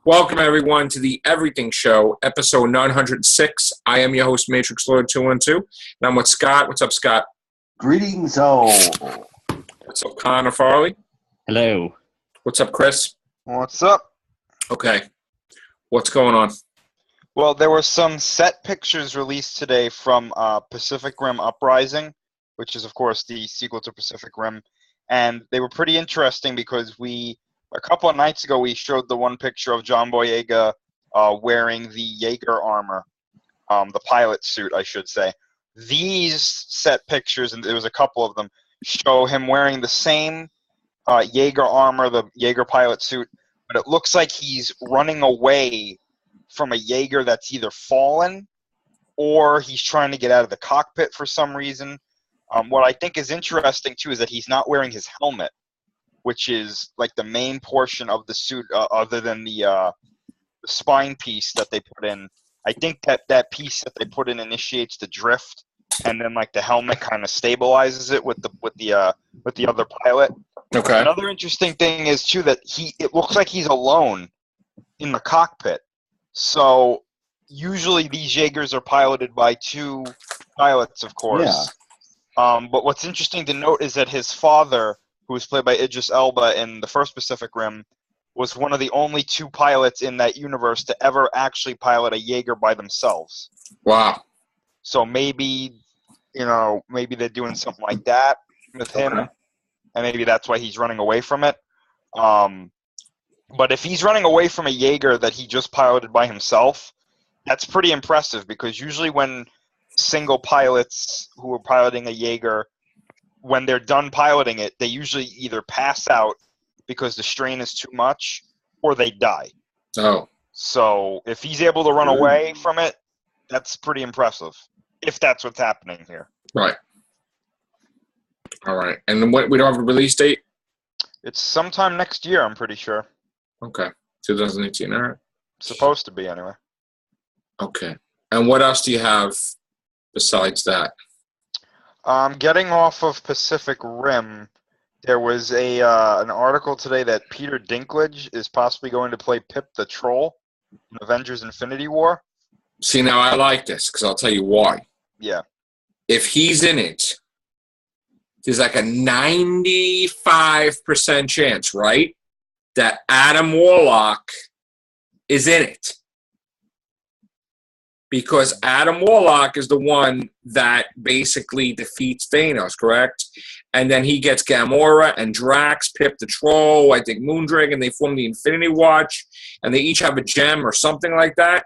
Welcome, everyone, to the Everything Show, episode 906. I am your host, Matrix Lord 212, and I'm with Scott. What's up, Scott? Greetings, all. What's up, Connor Farley? Hello. What's up, Chris? What's up? Okay. What's going on? Well, there were some set pictures released today from Pacific Rim Uprising, which is, of course, the sequel to Pacific Rim. And they were pretty interesting because a couple of nights ago, we showed the one picture of John Boyega wearing the Jaeger armor, the pilot suit, I should say. These set pictures, and there was a couple of them, show him wearing the same Jaeger armor, the Jaeger pilot suit, but it looks like he's running away from a Jaeger that's either fallen or he's trying to get out of the cockpit for some reason. What I think is interesting, too, is that he's not wearing his helmet, which is like the main portion of the suit other than the spine piece that they put in. I think that piece that they put in initiates the drift, and then like the helmet kind of stabilizes it with the other pilot. Okay. Another interesting thing is too that it looks like he's alone in the cockpit. So usually these Jaegers are piloted by two pilots, of course. Yeah. But what's interesting to note is that his father, who was played by Idris Elba in the first Pacific Rim, was one of the only two pilots in that universe to ever actually pilot a Jaeger by themselves. Wow. So maybe they're doing something like that with him, and maybe that's why he's running away from it. But if he's running away from a Jaeger that he just piloted by himself, that's pretty impressive because usually when single pilots who are piloting a Jaeger, when they're done piloting it, they usually either pass out because the strain is too much or they die. Oh. So if he's able to run away from it, that's pretty impressive, if that's what's happening here. Right. All right. And then we don't have a release date? It's sometime next year, I'm pretty sure. Okay. 2018, all right. Supposed to be, anyway. Okay. And what else do you have besides that? Getting off of Pacific Rim, there was an article today that Peter Dinklage is possibly going to play Pip the Troll in Avengers Infinity War. See, now I like this because I'll tell you why. Yeah. If he's in it, there's like a 95% chance, right, that Adam Warlock is in it. Because Adam Warlock is the one that basically defeats Thanos, correct? And then he gets Gamora and Drax, Pip the Troll, I think Moondragon, and they form the Infinity Watch, and they each have a gem or something like that.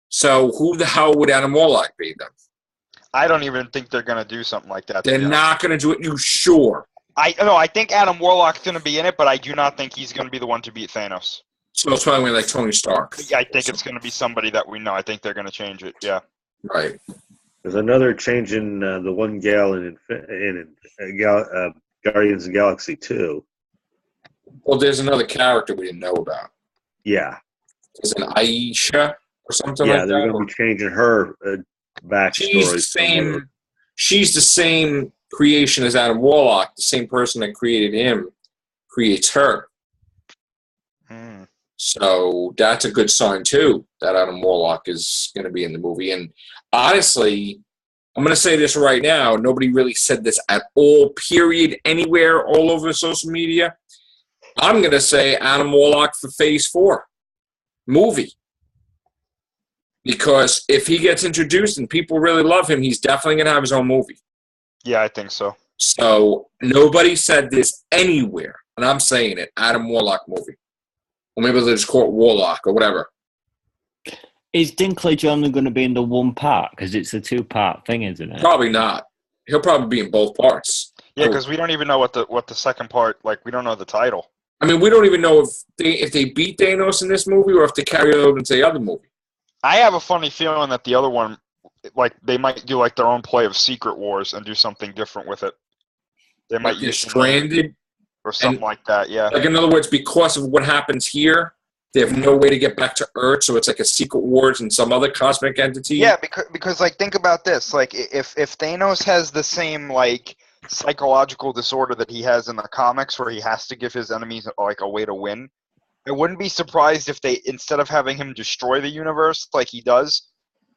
So who the hell would Adam Warlock be then? I don't even think they're going to do something like that. They're not going to do it, you sure? I think Adam Warlock's going to be in it, but I do not think he's going to be the one to beat Thanos. So it's probably like Tony Stark. Yeah, I think it's going to be somebody that we know. I think they're going to change it, yeah. Right. There's another change in the one gal in Guardians of the Galaxy 2. Well, there's another character we didn't know about. Yeah. Is it Aisha or something like that? Yeah, they're going to be changing her backstory. She's the same creation as Adam Warlock. The same person that created him creates her. So that's a good sign, too, that Adam Warlock is going to be in the movie. And honestly, I'm going to say this right now. Nobody really said this at all, period, anywhere, all over social media. I'm going to say Adam Warlock for Phase 4 movie. Because if he gets introduced and people really love him, he's definitely going to have his own movie. Yeah, I think so. So nobody said this anywhere. And I'm saying it, Adam Warlock movie. Or maybe they'll just call it Warlock or whatever. Is Dinklage only going to be in the one part? Because it's a two-part thing, isn't it? Probably not. He'll probably be in both parts. Yeah, because we don't even know what the second part, like, we don't know the title. I mean, we don't even know if they beat Thanos in this movie or if they carry it over into the other movie. I have a funny feeling that the other one, like, they might do, like, their own play of Secret Wars and do something different with it. They might use Stranded. Or something like that, yeah. Like, in other words, because of what happens here, they have no way to get back to Earth, so it's like a Secret Wars and some other cosmic entity. Yeah, because like, think about this. Like, if Thanos has the same, like, psychological disorder that he has in the comics where he has to give his enemies, like, a way to win, I wouldn't be surprised if they, instead of having him destroy the universe like he does,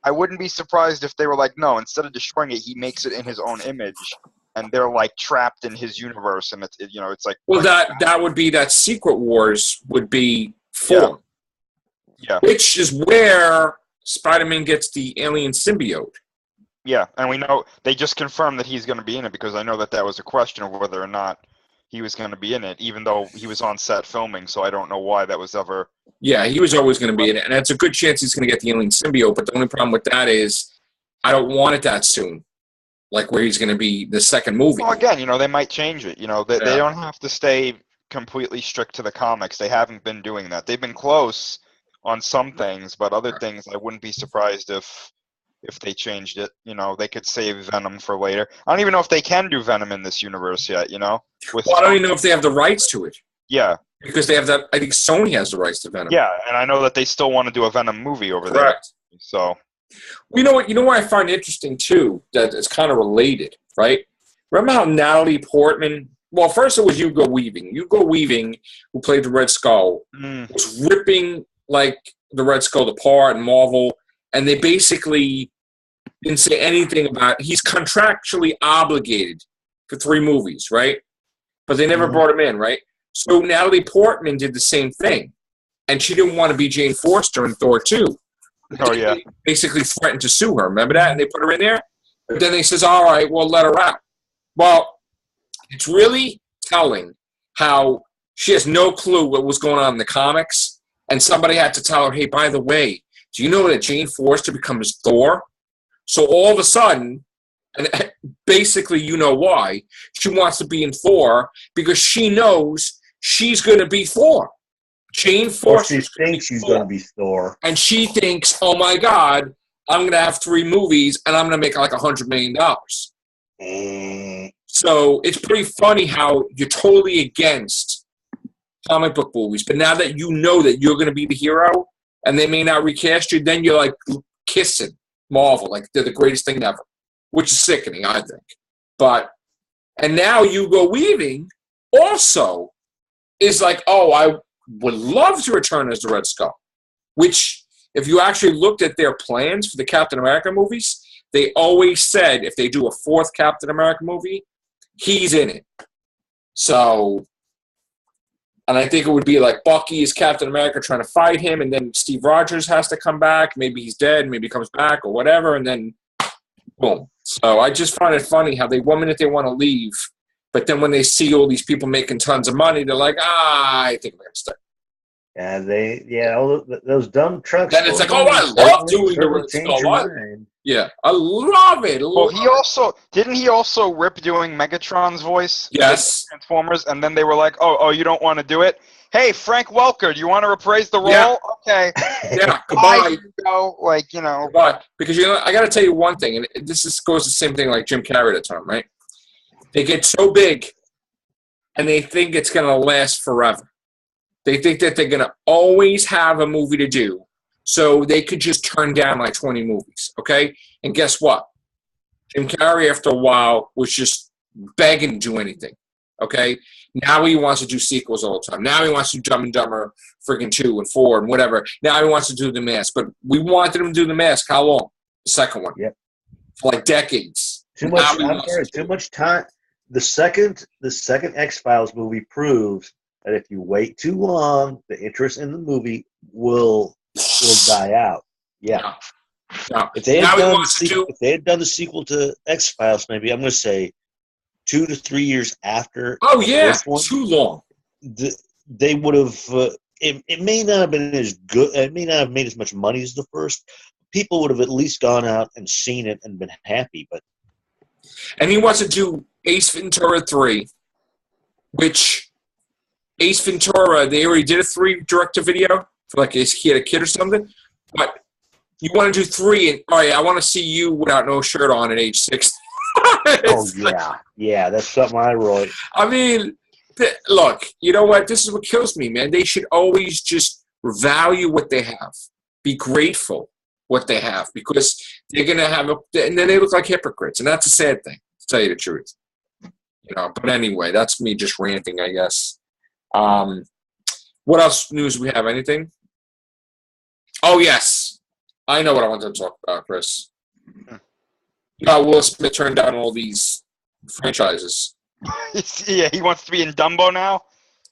I wouldn't be surprised if they were like, no, instead of destroying it, he makes it in his own image, and they're like trapped in his universe, and it's like. Well, like, that would be that Secret Wars would be 4. Yeah. Which is where Spider-Man gets the alien symbiote. Yeah, and we know they just confirmed that he's going to be in it, because I know that was a question of whether or not he was going to be in it, even though he was on set filming, so I don't know why that was ever. Yeah, he was always going to be in it, and it's a good chance he's going to get the alien symbiote, but the only problem with that is I don't want it that soon, like where he's going to be the second movie. Well, again, they might change it. They don't have to stay completely strict to the comics. They haven't been doing that. They've been close on some things, but other things I wouldn't be surprised if they changed it. They could save Venom for later. I don't even know if they can do Venom in this universe yet, Well, I don't even know if they have the rights to it. Yeah. Because they have that. I think Sony has the rights to Venom. Yeah, and I know that they still want to do a Venom movie over there. Correct. So. You know what? You know what I find interesting too. That it's kind of related, right? Remember how Natalie Portman? Well, first it was Hugo Weaving. Hugo Weaving, who played the Red Skull, was ripping like the Red Skull apart in Marvel, and they basically didn't say anything about. He's contractually obligated for 3 movies, right? But they never brought him in, right? So Natalie Portman did the same thing, and she didn't want to be Jane Foster in Thor 2. Oh, yeah. They basically threatened to sue her. Remember that? And they put her in there. But then they says, all right, we'll let her out. Well, it's really telling how she has no clue what was going on in the comics, and somebody had to tell her, hey, by the way, do you know that Jane Foster becomes Thor? So all of a sudden, and basically you know why, she wants to be in Thor because she knows she's going to be Thor. Jane Foster. Well, she thinks she's going to be Thor. And she thinks, oh my God, I'm going to have 3 movies and I'm going to make like $100 million. So it's pretty funny how you're totally against comic book movies. But now that you know that you're going to be the hero and they may not recast you, then you're like kissing Marvel. Like they're the greatest thing ever, which is sickening, I think. And now Hugo Weaving also is like, oh, I would love to return as the Red Skull, which if you actually looked at their plans for the Captain America movies, they always said if they do a 4th Captain America movie, he's in it. So, and I think it would be like Bucky is Captain America trying to fight him, and then Steve Rogers has to come back. Maybe he's dead, maybe he comes back or whatever, and then boom. So I just find it funny how they 1 minute they want to leave, but then when they see all these people making tons of money, they're like, I think we're going to stay. Yeah, all those dumb trucks. Then it's like, oh, I love doing the Red Skull. Yeah, I love it. Well, didn't he also rip doing Megatron's voice? Yes. Transformers, and then they were like, oh, you don't want to do it? Hey, Frank Welker, do you want to reprise the role? Yeah. Okay. Yeah, goodbye. Goodbye. Because I got to tell you one thing, and goes the same thing like Jim Carrey at the time, right? They get so big, and they think it's going to last forever. They think that they're going to always have a movie to do, so they could just turn down like 20 movies, okay? And guess what? Jim Carrey, after a while, was just begging to do anything, okay? Now he wants to do sequels all the time. Now he wants to do Dumb and Dumber freaking 2 and 4 and whatever. Now he wants to do The Mask. But we wanted him to do The Mask. How long? The second one. Yep. For like decades. Too much time. The second X-Files movie proves that if you wait too long, the interest in the movie will die out. Yeah. No. If they had done the sequel to X-Files, maybe I'm going to say 2 to 3 years after. Oh yeah, one, too long. They would have. It may not have been as good. It may not have made as much money as the first. People would have at least gone out and seen it and been happy. And he wants to do Ace Ventura 3, which Ace Ventura, they already did a 3 direct-to-video for like he had a kid or something. But you want to do 3, and all right, I want to see you without no shirt on at age 6. Yeah, that's something I wrote. I mean, look, you know what? This is what kills me, man. They should always just value what they have. Be grateful what they have, because they're going to have and then they look like hypocrites, and that's a sad thing, to tell you the truth. But anyway, that's me just ranting, I guess. What else news do we have? Anything? Oh, yes. I know what I wanted to talk about, Chris. Will Smith turned down all these franchises. Yeah, he wants to be in Dumbo now.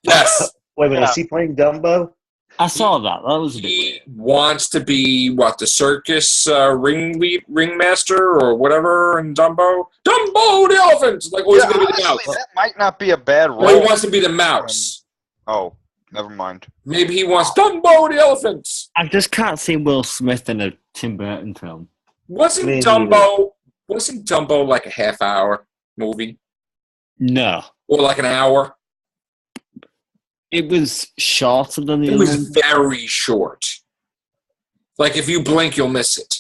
Yes. Wait a minute, Yeah. is he playing Dumbo? I saw that. That was a bit He weird. wants to be, the circus ringmaster or whatever in Dumbo? Dumbo the elephant! Like, he's going to be the mouse. Honestly, that might not be a bad role. Or he wants to be the mouse. Oh, never mind. Maybe he wants Dumbo the elephant. I just can't see Will Smith in a Tim Burton film. Wasn't Me Dumbo like a half-hour movie? No. Or like an hour? It was shorter than the It other was one. very short. Like, if you blink, you'll miss it.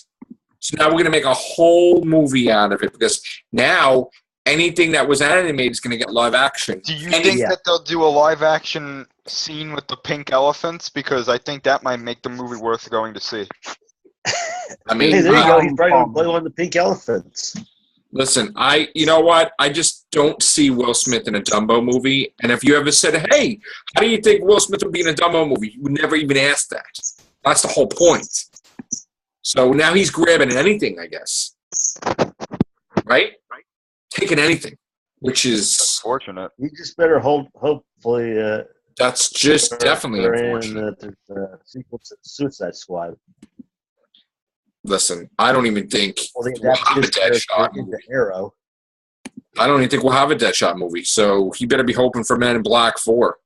So now we're going to make a whole movie out of it because now anything that was animated is going to get live action. Do you think that they'll do a live action scene with the pink elephants? Because I think that might make the movie worth going to see. I mean, Hey, there you go. He's probably going to play one of the pink elephants. listen, you know what? I just don't see Will Smith in a Dumbo movie. And if you ever said, hey, how do you think Will Smith would be in a Dumbo movie? You would never even ask that. That's the whole point. So now he's grabbing at anything, I guess. Right? Taking anything, which is Unfortunate. You just better hopefully. that's just definitely unfortunate. There's a sequel to Suicide Squad. Listen, I don't even think Well, they we'll have a adapted his Deadshot character movie. into Arrow. I don't even think we'll have a Deadshot movie. So he better be hoping for Men in Black 4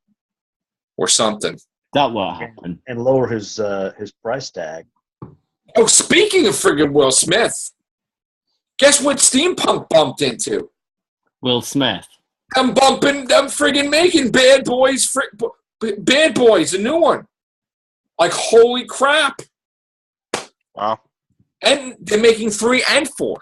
or something. That won't happen. And lower his price tag. Oh, speaking of friggin' Will Smith, guess what Steampunk bumped into? Will Smith. I'm friggin' making Bad Boys, Bad Boys, a new one. Like, holy crap. Wow. And they're making 3 and 4.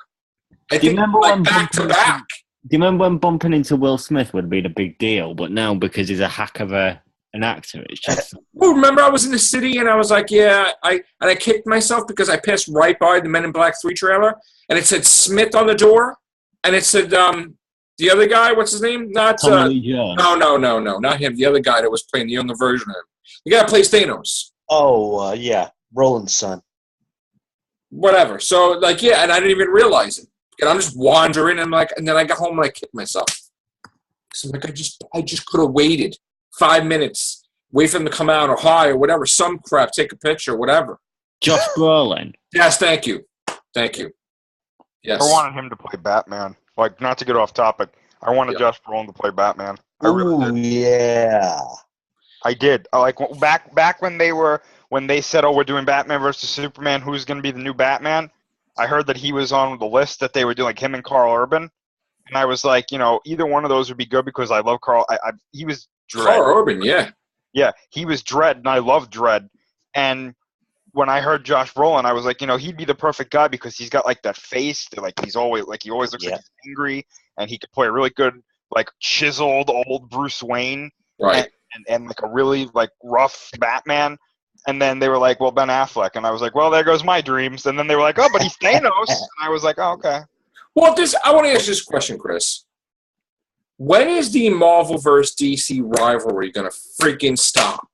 I Do you think remember like when back to back. Do you remember when bumping into Will Smith would have been a big deal, but now because he's a hack of an actor, it's just Well, remember I was in the city and I was like, yeah, I kicked myself because I passed right by the Men in Black 3 trailer and it said Smith on the door and it said the other guy, what's his name? Not Tommy Lee Jones. no, not him. The other guy that was playing the younger version of him. The guy that plays Thanos. Oh, yeah. Roland's son. Whatever. So like, yeah, and I didn't even realize it. And I'm just wandering and and then I got home and I kicked myself. So like I just could have waited 5 minutes, wait for them to come out or hi or whatever, some crap, take a picture, whatever. Josh Brolin. Yes, thank you. Yes. I wanted him to play Batman. Like, not to get off topic, I wanted Josh Brolin to play Batman. I really Ooh, did. yeah. I did. Like back when they said, "Oh, we're doing Batman versus Superman. Who's going to be the new Batman?" I heard that he was on the list that they were doing, like him and Carl Urban, and I was like, either one of those would be good because I love Carl. He was Dredd. Carl Urban, yeah. Yeah, he was Dredd, and I love Dredd. And when I heard Josh Brolin, I was like, he'd be the perfect guy because he's got like that face, that, like he always looks like he's angry, and he could play a really good, like chiseled old Bruce Wayne. Right. And like a really like rough Batman, and then they were like, well, Ben Affleck, and I was like, well, there goes my dreams, and then they were like, oh, but he's Thanos, and I was like, oh, okay. Well, I want to ask this question, Chris. When is the Marvel vs. DC rivalry going to freaking stop?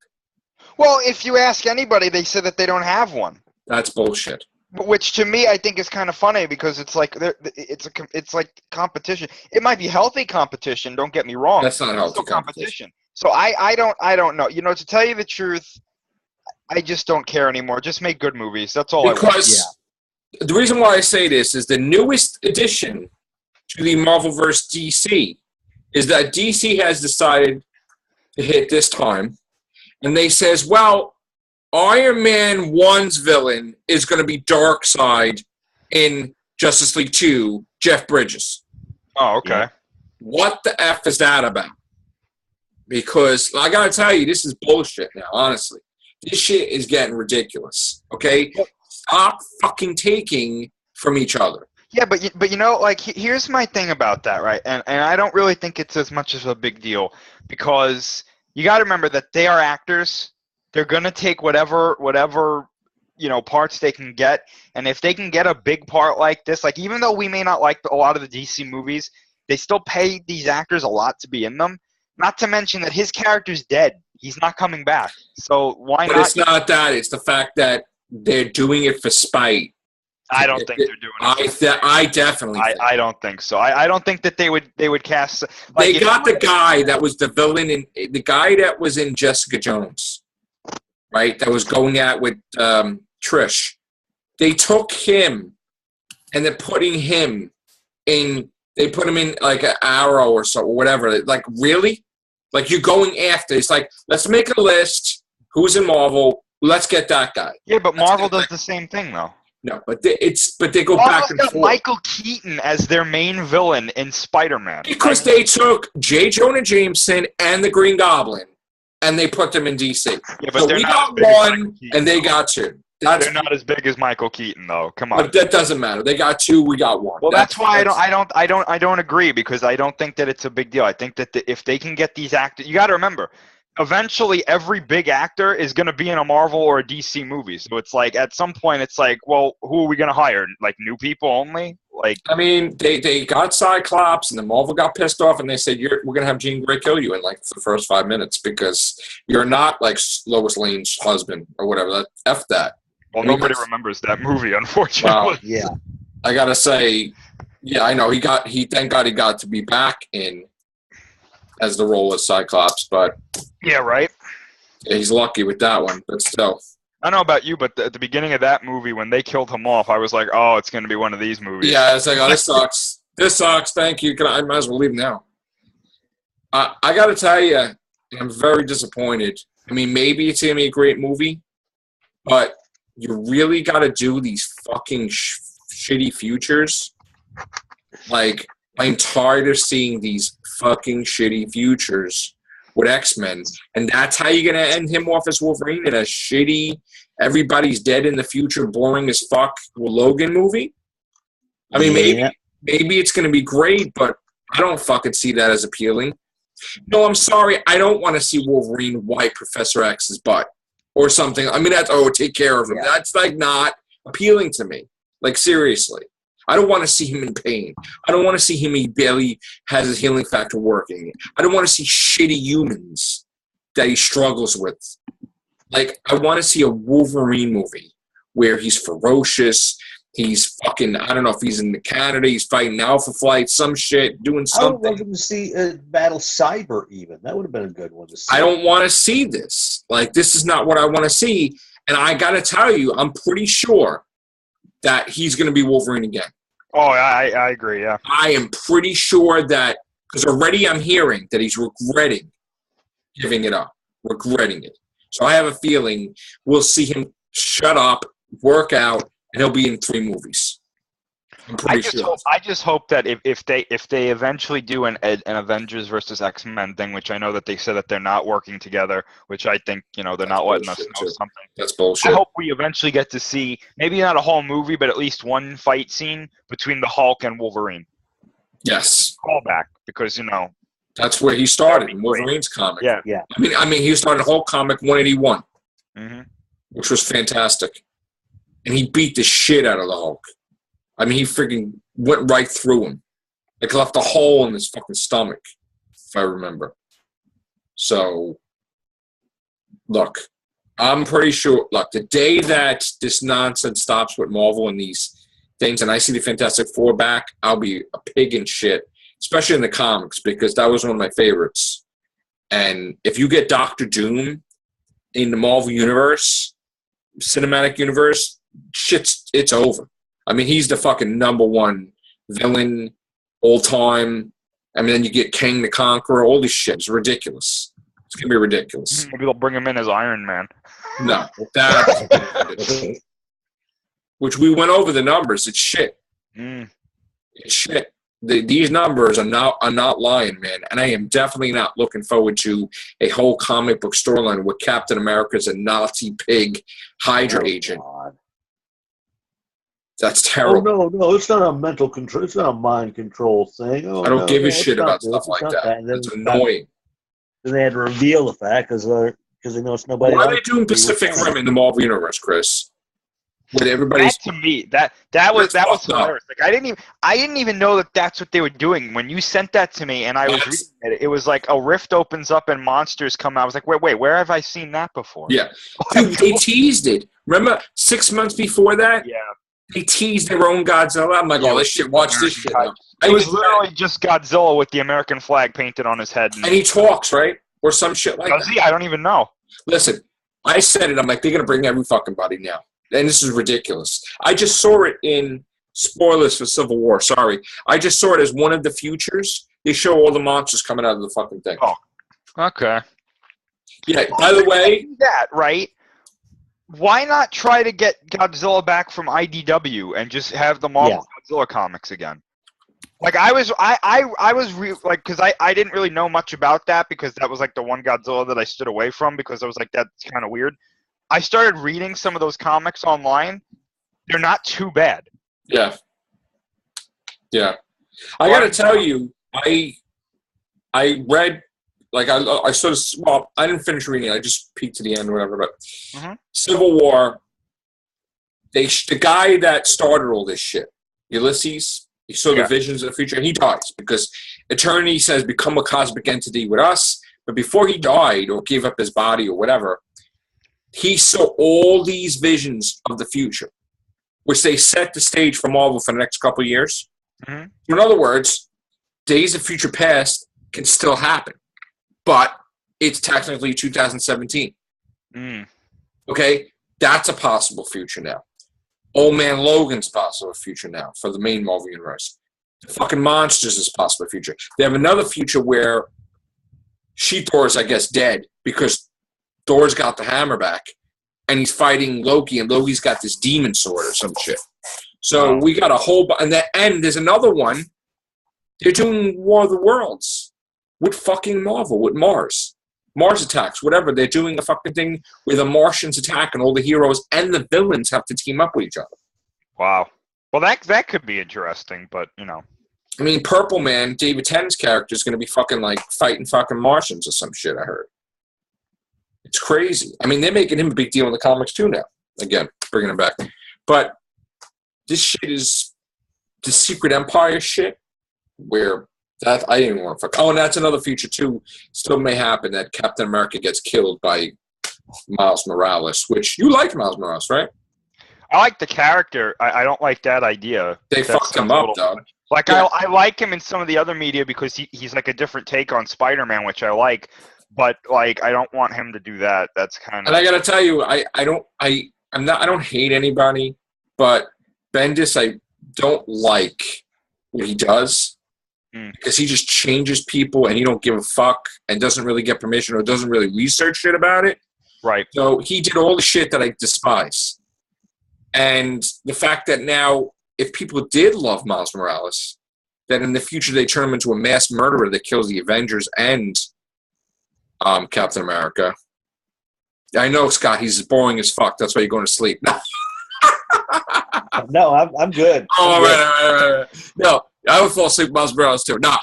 Well, if you ask anybody, they say that they don't have one. That's bullshit. Which to me, I think is kind of funny because it's like it's like competition. It might be healthy competition. Don't get me wrong. That's not It's healthy still competition. So I don't know. To tell you the truth, I just don't care anymore. Just make good movies. That's all I want. Because the reason why I say this is the newest addition to the Marvel vs. DC is that DC has decided to hit this time, and they says, well, Iron Man 1's villain is going to be Darkseid in Justice League 2, Jeff Bridges. Oh, okay. Yeah. What the F is that about? Because I got to tell you, this is bullshit now, honestly. This shit is getting ridiculous, okay? Stop fucking taking from each other. Yeah, but like here's my thing about that, right? And I don't really think it's as much of a big deal because you got to remember that they are actors. They're gonna take whatever parts they can get, and if they can get a big part like this, like even though we may not like a lot of the DC movies, they still pay these actors a lot to be in them. Not to mention that his character's dead. He's not coming back. So why But not? it's not that. It's the fact that they're doing it for spite. I don't think they're doing it. I definitely think. I don't think so. I don't think that they would cast. They got the guy that was the villain the guy that was in Jessica Jones, right? That was going at with Trish. They took him and they're putting him in. They put him in like an Arrow or so or whatever. Like really, like you're going after. It's like let's make a list. Who's in Marvel? Let's get that guy. Yeah, but Marvel does the same thing though. No, but they go back and got forth. Michael Keaton as their main villain in Spider-Man. Because they took J. Jonah Jameson and the Green Goblin, and they put them in DC. Yeah, but so they're we not got one, and they got two. They're not as big as Michael Keaton, though. Come on. But that doesn't matter. They got two. We got one. Well, that's why I don't agree because I don't think that it's a big deal. I think that if they can get these actors, you got to remember. Eventually, every big actor is going to be in a Marvel or a DC movie. So it's like, at some point, it's like, well, who are we going to hire? Like, new people only? Like, I mean, they got Cyclops, and then Marvel got pissed off, and they said, we're going to have Jean Grey kill you in, like, the first 5 minutes because you're not, like, Lois Lane's husband or whatever. F that. Well, nobody remembers that movie, unfortunately. Wow. Yeah. I got to say, yeah, I know. Thank God he got to be back in as the role of Cyclops, but yeah, right. Yeah, he's lucky with that one, but still. I don't know about you, but at the beginning of that movie, when they killed him off, I was like, "Oh, it's going to be one of these movies." Yeah, it's like, "Oh, this sucks. This sucks. Thank you. I might as well leave now." I got to tell you, I'm very disappointed. I mean, maybe it's going to be a great movie, but you really got to do these fucking shitty futures. Like, I'm tired of seeing these fucking shitty futures with X-Men. And that's how you're going to end him off as Wolverine in a shitty, everybody's dead in the future, boring as fuck Logan movie? I mean, maybe it's going to be great, but I don't fucking see that as appealing. No, I'm sorry. I don't want to see Wolverine wipe Professor X's butt or something. I mean, take care of him. Yeah. That's, like, not appealing to me. Like, seriously. I don't want to see him in pain. I don't want to see him, he barely has his healing factor working. I don't want to see shitty humans that he struggles with. Like, I want to see a Wolverine movie where he's ferocious. He's fucking, I don't know if he's in Canada, he's fighting Alpha Flight, some shit, doing something. I would love to see Battle Cyber even. That would have been a good one to see. I don't want to see this. Like, this is not what I want to see. And I got to tell you, I'm pretty sure that he's going to be Wolverine again. Oh, I agree, yeah. I am pretty sure that, because already I'm hearing that he's regretting giving it up, regretting it. So I have a feeling we'll see him shut up, work out, and he'll be in 3 movies. I just hope that if they eventually do an Avengers versus X-Men thing, which I know that they said that they're not working together, which I think they're That's not letting us know too. something. That's bullshit. I hope we eventually get to see maybe not a whole movie, but at least one fight scene between the Hulk and Wolverine. Yes. Callback because that's where he started in Wolverine's comic. Yeah. I mean, he started Hulk comic 181, mm-hmm. which was fantastic, and he beat the shit out of the Hulk. I mean, he freaking went right through him. Like, left a hole in his fucking stomach, if I remember. So, look, I'm pretty sure, the day that this nonsense stops with Marvel and these things, and I see the Fantastic Four back, I'll be a pig in shit, especially in the comics, because that was one of my favorites. And if you get Doctor Doom in the Marvel Universe, cinematic universe, it's over. I mean, he's the fucking #1 villain all time. I mean, then you get Kang the Conqueror, all this shit. It's ridiculous. It's going to be ridiculous. Maybe they'll bring him in as Iron Man. No. Which we went over the numbers. It's shit. It's shit. These numbers are not lying, man. And I am definitely not looking forward to a whole comic book storyline where Captain America's a Nazi pig Hydra agent. God. That's terrible. Oh, no, it's not a mental control. It's not a mind control thing. I don't give a shit about stuff like that. It's annoying. Then they had to reveal the fact because they know it's nobody. Why are they doing Pacific Rim in the Marvel Universe, Chris? with everybody's. That to me, that was hilarious. Like I didn't even know that that's what they were doing. When you sent that to me and I was reading it, it was like a rift opens up and monsters come out. I was like, wait, where have I seen that before? Yeah, dude, they teased it. Remember 6 months before that? Yeah. They teased their own Godzilla. I'm like, oh, this shit. Watch this shit. It was literally just Godzilla with the American flag painted on his head. And he talks, right? Or some shit like that. Does he? I don't even know. Listen, I said it. I'm like, they're going to bring every fucking body now. And this is ridiculous. I just saw it in spoilers for Civil War. Sorry. I just saw it as one of the futures. They show all the monsters coming out of the fucking thing. Oh, okay. Yeah, by the way. That, right? Why not try to get Godzilla back from IDW and just have the Marvel Godzilla comics again? Like I was because I didn't really know much about that because that was like the one Godzilla that I stood away from because I was like that's kind of weird. I started reading some of those comics online. They're not too bad. Yeah. Yeah. I got to tell you, I read, like, I sort of, well, I didn't finish reading it. I just peeked to the end or whatever, but Civil War, the guy that started all this shit, Ulysses, he saw the visions of the future, and he dies because Eternity says become a cosmic entity with us, but before he died or gave up his body or whatever, he saw all these visions of the future, which they set the stage for Marvel for the next couple of years. Mm-hmm. In other words, Days of Future Past can still happen, but it's technically 2017. Okay? That's a possible future now. Old Man Logan's possible future now for the main Marvel universe. The fucking Monsters is possible future. They have another future where She-Thor is, I guess, dead because Thor's got the hammer back and he's fighting Loki, and Loki's got this demon sword or some shit. So we got a whole and there's another one. They're doing War of the Worlds with fucking Marvel, with Mars. Mars attacks, whatever. They're doing a fucking thing where the Martians attack and all the heroes and the villains have to team up with each other. Wow. Well, that could be interesting, but, you know. I mean, Purple Man, David Tennant's character, is going to be fucking, like, fighting fucking Martians or some shit, I heard. It's crazy. I mean, they're making him a big deal in the comics, too, now. Again, bringing him back. But this shit is the Secret Empire shit, where that I didn't want to fuck. Oh, and that's another future too. Still may happen that Captain America gets killed by Miles Morales, which you like Miles Morales, right? I like the character. I don't like that idea. They fucked him up, though. Like I like him in some of the other media because he's like a different take on Spider-Man, which I like. But like I don't want him to do that. That's kind of. And I got to tell you, I don't hate anybody, but Bendis, I don't like what he does. Because he just changes people and he don't give a fuck and doesn't really get permission or doesn't really research shit about it. Right. So he did all the shit that I despise. And the fact that now, if people did love Miles Morales, that in the future they turn him into a mass murderer that kills the Avengers and Captain America. I know, Scott, he's boring as fuck. That's why you're going to sleep. No, I'm good. Oh, right. No, I would fall asleep with Miles Morales too. No,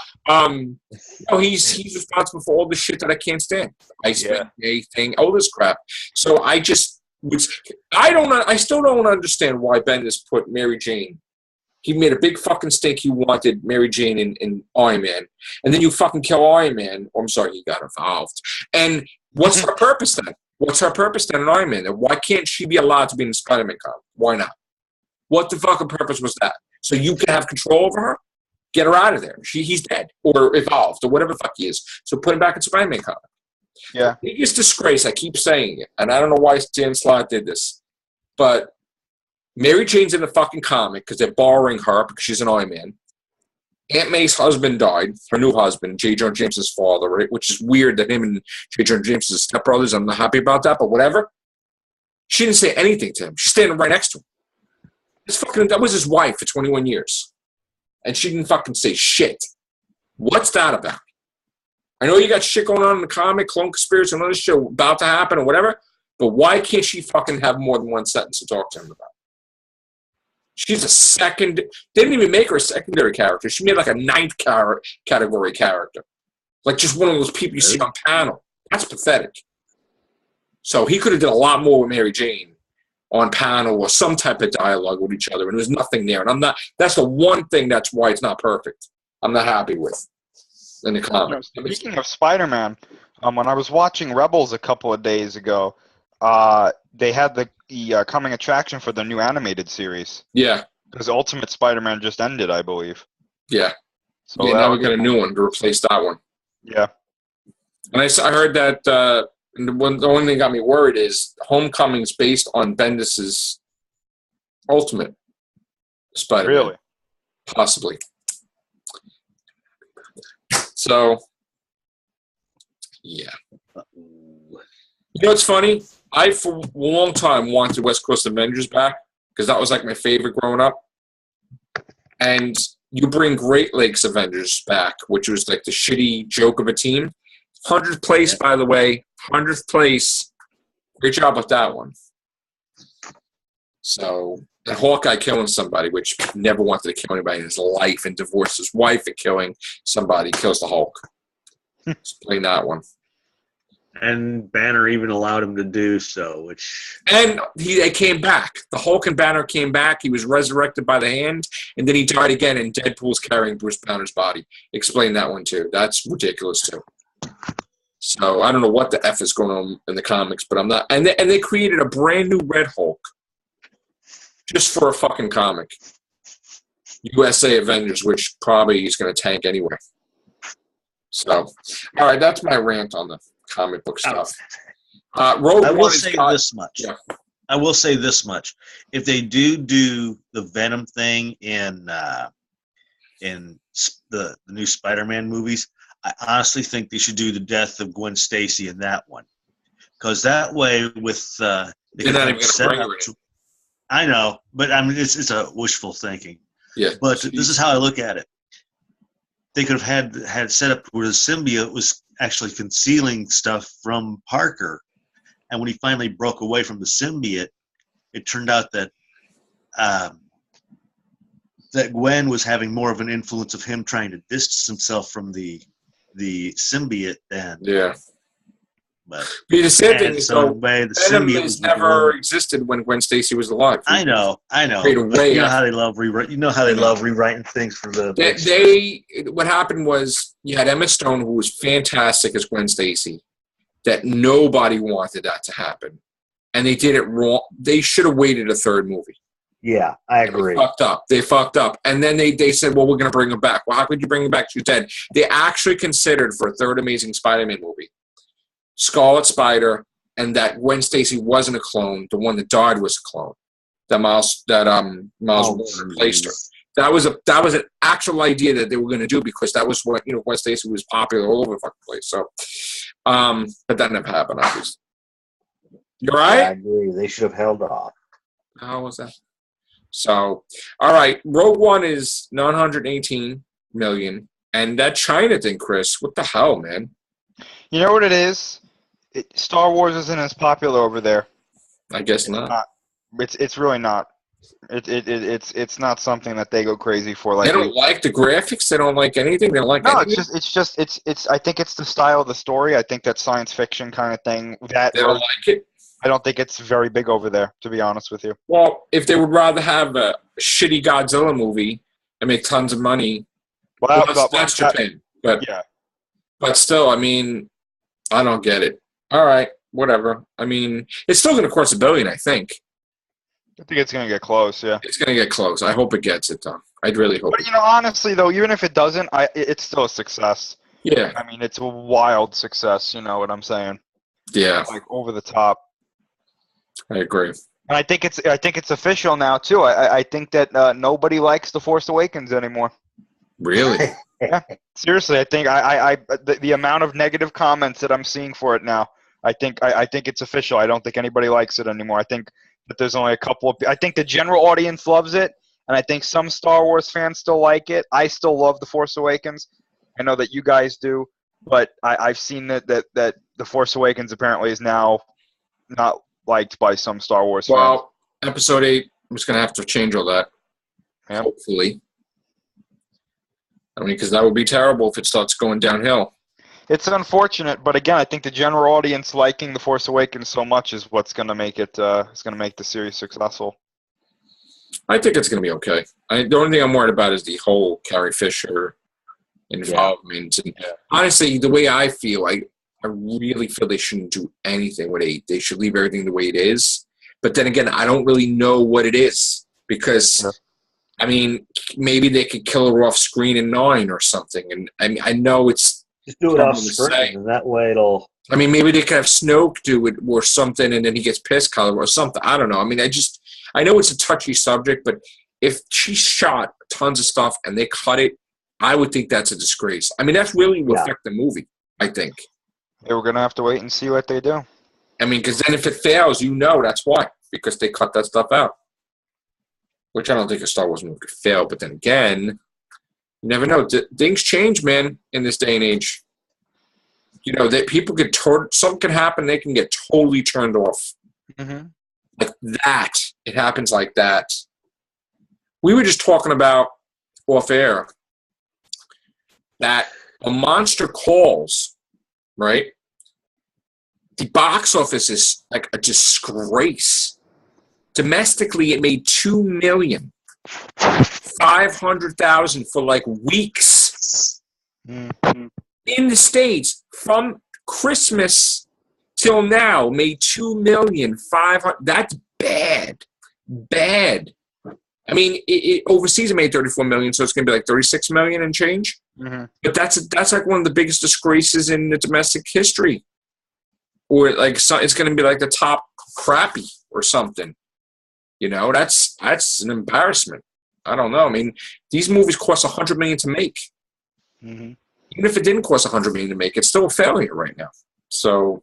he's responsible for all the shit that I can't stand. Iceman, thing, all this crap. So I still don't understand why Bendis put Mary Jane. He made a big fucking stink. He wanted Mary Jane in Iron Man, and then you fucking kill Iron Man. Oh, I'm sorry, he got involved. And what's her purpose then? What's her purpose then in Iron Man? And why can't she be allowed to be in the Spider-Man comic? Why not? What the fucking purpose was that? So you can have control over her? Get her out of there. He's dead or evolved or whatever the fuck he is. So put him back in Spider-Man comic. Yeah. The biggest disgrace, I keep saying it, and I don't know why Dan Slott did this, but Mary Jane's in the fucking comic because they're borrowing her because she's an Iron Man. Aunt May's husband died, her new husband, J. Jonah Jameson's father, right? Which is weird that him and J. Jonah Jameson are stepbrothers. I'm not happy about that, but whatever. She didn't say anything to him. She's standing right next to him. That was his wife for 21 years. And she didn't fucking say shit. What's that about? I know you got shit going on in the comic, clone conspiracy, and all this shit about to happen or whatever, but why can't she fucking have more than one sentence to talk to him about? She's they didn't even make her a secondary character. She made like a ninth category character. Like just one of those people you see on panel. That's pathetic. So he could have done a lot more with Mary Jane. on panel or some type of dialogue with each other, and there's nothing there. And I'm not. That's the one thing that's why it's not perfect. I'm not happy with in the comics. Speaking of Spider-Man, when I was watching Rebels a couple of days ago, they had the coming attraction for the new animated series. Yeah. Because Ultimate Spider-Man just ended, I believe. Yeah. So yeah, now we got a new one to replace that one. Yeah. And I heard that the only thing that got me worried is Homecoming's based on Bendis's Ultimate Spider-Man. Really? Possibly. So, yeah. You know what's funny? I, for a long time, wanted West Coast Avengers back because that was like my favorite growing up. And you bring Great Lakes Avengers back, which was like the shitty joke of a team. 100th place, by the way. 100th place. Great job with that one. So, and Hawkeye killing somebody, which never wanted to kill anybody in his life, and divorced his wife and killing somebody, kills the Hulk. Just playing that one. And Banner even allowed him to do so, which... And they came back. The Hulk and Banner came back. He was resurrected by the Hand, and then he died again, and Deadpool's carrying Bruce Banner's body. Explain that one, too. That's ridiculous, too. So, I don't know what the F is going on in the comics, but I'm not... And they created a brand new Red Hulk just for a fucking comic. USA Avengers, which probably is going to tank anyway. So, all right, that's my rant on the comic book stuff. Rogue I will One say got, this much. Yeah. I will say this much. If they do the Venom thing in the new Spider-Man movies, I honestly think they should do the death of Gwen Stacy in that one. Because that way, with They're not even going to bring her in. I know, but I mean, it's a wishful thinking. Yeah. But this is how I look at it. They could have had set up where the symbiote was actually concealing stuff from Parker, and when he finally broke away from the symbiote, it turned out that that Gwen was having more of an influence of him trying to distance himself from the symbiote than But the sad thing is, though, the Venom symbiote has was never existed when Gwen Stacy was alive. I know. Straight away. You know how they love rewriting things for the. What happened was you had Emma Stone, who was fantastic as Gwen Stacy, that nobody wanted that to happen, and they did it wrong. They should have waited a third movie. Yeah, I agree. They fucked up. And then they said, well, we're going to bring her back. Well, how could you bring her back? She's dead. They actually considered for a third Amazing Spider-Man movie, Scarlet Spider, and that Gwen Stacy wasn't a clone. The one that died was a clone. That Miles Warner replaced her. That was an actual idea that they were going to do because that was what, Gwen Stacy was popular all over the fucking place. So, but that never happened, obviously. You're right? I agree. They should have held off. How was that? So, all right. Rogue One is $918 million. And that China thing, Chris, what the hell, man? You know what it is? Star Wars isn't as popular over there. I guess not. It's really not. It's not something that they go crazy for. Like they don't like the graphics. They don't like anything. They don't like anything. It's. I think it's the style of the story. I think that science fiction kind of thing. That they don't like it. I don't think it's very big over there, to be honest with you. Well, if they would rather have a shitty Godzilla movie and make tons of money, that's Japan. But yeah. But still, I mean, I don't get it. All right, whatever. I mean, it's still going to cross $1 billion, I think. I think it's going to get close, yeah. It's going to get close. I hope it gets it, though. I'd really hope But, honestly, though, even if it doesn't, it's still a success. Yeah. I mean, it's a wild success, you know what I'm saying? Yeah. Like, over the top. I agree. And I think it's official now, too. I think that nobody likes The Force Awakens anymore. Really? Yeah, seriously, I think the amount of negative comments that I'm seeing for it now, I think it's official. I don't think anybody likes it anymore. I think that there's only a couple of. I think the general audience loves it, and I think some Star Wars fans still like it. I still love The Force Awakens. I know that you guys do, but I've seen that The Force Awakens apparently is now not liked by some Star Wars fans. Well, Episode 8, I'm just going to have to change all that. Yeah. Hopefully. I mean, because that would be terrible if it starts going downhill. It's unfortunate, but again, I think the general audience liking The Force Awakens so much is what's going to make it. Is going to make the series successful. I think it's going to be okay. The only thing I'm worried about is the whole Carrie Fisher involvement. And honestly, the way I feel, I really feel they shouldn't do anything with 8. They should leave everything the way it is. But then again, I don't really know what it is because, I mean, maybe they could kill her off screen in 9 or something. And I mean, I know it's just do it off screen, and that way it'll. I mean, maybe they could have Snoke do it or something, and then he gets pissed color or something. I don't know. I mean, I know it's a touchy subject, but if she shot tons of stuff and they cut it, I would think that's a disgrace. I mean, that's really will affect the movie, I think. Yeah, we're going to have to wait and see what they do. I mean, because then if it fails, that's why. Because they cut that stuff out. Which I don't think a Star Wars movie could fail. But then again, you never know. Things change, man, in this day and age. You know, that people get something can happen, they can get totally turned off. Mm-hmm. Like that. It happens like that. We were just talking about off air that a Monster Calls, right? The box office is like a disgrace. Domestically, it made $2,500,000 for like weeks. Mm-hmm. In the States, from Christmas till now, made $2,500,000. That's bad. Bad. I mean, overseas it made $34 million, so it's going to be like $36 million and change. Mm-hmm. But that's like one of the biggest disgraces in the domestic history. Or like it's going to be like the top crappy or something. You know, that's an embarrassment. I don't know. I mean, these movies cost $100 million to make. Mm-hmm. Even if it didn't cost $100 million to make, it's still a failure right now. So,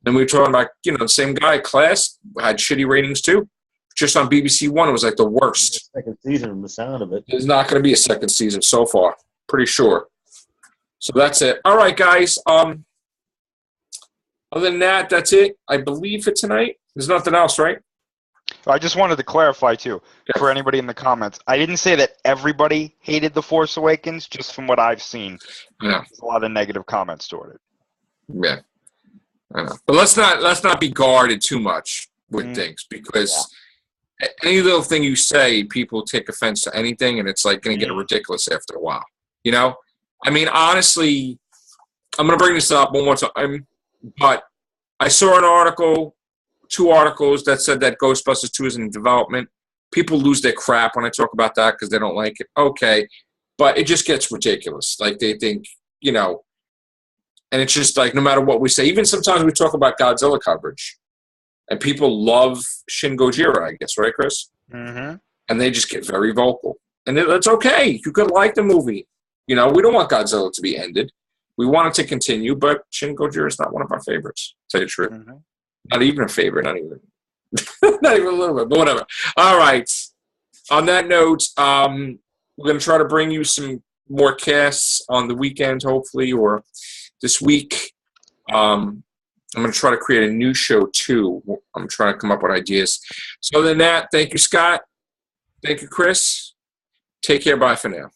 then we were talking about, the same guy, Class, had shitty ratings too. Just on BBC One, it was like the worst. Second season, from the sound of it. There's not going to be a second season so far. Pretty sure. So that's it. All right, guys. Other than that, that's it. I believe for tonight. There's nothing else, right? I just wanted to clarify, too, for anybody in the comments. I didn't say that everybody hated The Force Awakens, just from what I've seen. Yeah. There's a lot of negative comments toward it. Yeah. I know. But let's not be guarded too much with things, because any little thing you say, people take offense to anything, and it's like going to get ridiculous after a while. You know? I mean, honestly, I'm going to bring this up one more time, but I saw an article, 2 articles that said that Ghostbusters 2 is in development. People lose their crap when I talk about that because they don't like it. Okay. But it just gets ridiculous. Like, they think, and it's just like, no matter what we say, even sometimes we talk about Godzilla coverage, and people love Shin Gojira, I guess, right, Chris? Mm-hmm. And they just get very vocal. And that's okay. You could like the movie. We don't want Godzilla to be ended. We want it to continue, but Shin Gojira is not one of our favorites, to tell you the truth. Mm-hmm. Not even a favorite, not even not even a little bit, but whatever. All right. On that note, we're going to try to bring you some more casts on the weekend, hopefully, or this week. I'm going to try to create a new show, too. I'm trying to come up with ideas. So other than that, thank you, Scott. Thank you, Chris. Take care. Bye for now.